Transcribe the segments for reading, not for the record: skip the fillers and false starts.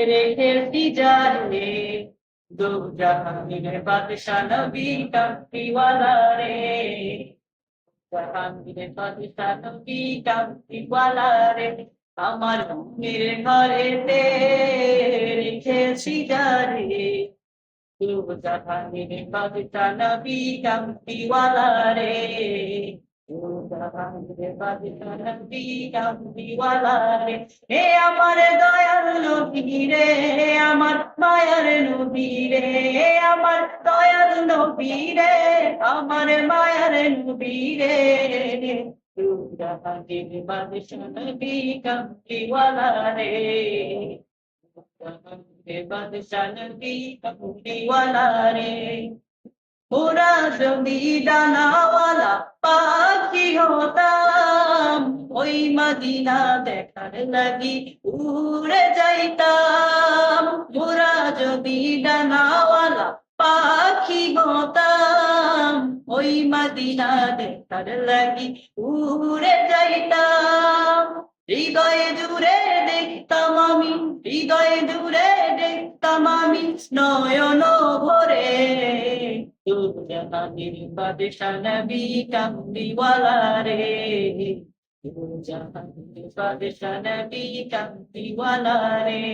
রেখেছি জানে দু জাহানের বাদশা নবী কামতিওয়ালা রে জাহাঙ্গীরের বাদশা নবী কামতিওয়ালা রে আমার মনের ঘরেতে রেখেছি জানে দু জাহানের বাদশা নবী কামতিওয়ালা রে দু জাহানের বাদশা নবী কামতিওয়ালা রে হে আমার দয়াল নবী রে আমার মায়ার নবী রে আমার দয়াল নবী রে আমার মায়ার নবী রে তু জাহানের বাদশা নবী কামতিওয়ালা রে জাহানের বাদশা নবী কামতিওয়ালা রে ওরা যদি ডানাওয়ালা পাখি হতাম ওই মদিনা দেখার লাগি উড়ে যাইতাম ওরা যদি ডানাওয়ালা পাখি হতাম ওই মদিনা দেখার লাগি উড়ে যাইতাম হৃদয়ে জুড়ে দেখতাম আমি হৃদয়ে জুড়ে দেখতাম আমি নয়ন ভরে তু জাহানের বাদশা নবী কামতিওয়ালা রে তু জাহানের বাদশা নবী কামতিওয়ালা রে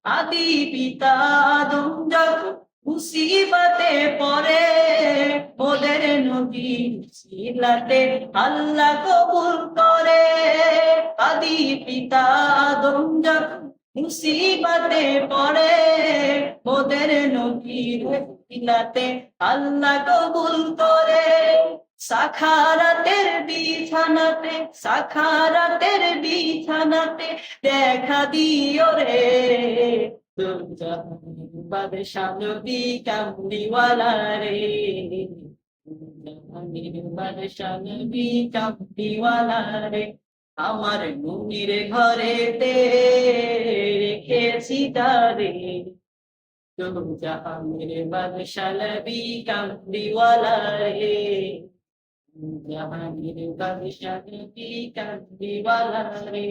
আদি পিতা আদম যখন মুসিবতে পড়ে ওদের নবী সিলাতে আল্লাহ কবুল করে আদি পিতা আদম যখন মুসিবতে পড়ে ওদের নবীর সিলাতে আল্লাহ কবুল করে সাখারাতের বিছানাতে দেখা দিও রে তু জাহানের বাদশা নবী কামতিওয়ালা রে তু জাহানের বাদশা নবী কামতিওয়ালা রে আমার মুনির ঘরেতে রেখেছি তারে তু জাহানের বাদশা নবী কামতিওয়ালা রে জাহানের বাদশা নবী কামতিওয়ালা রে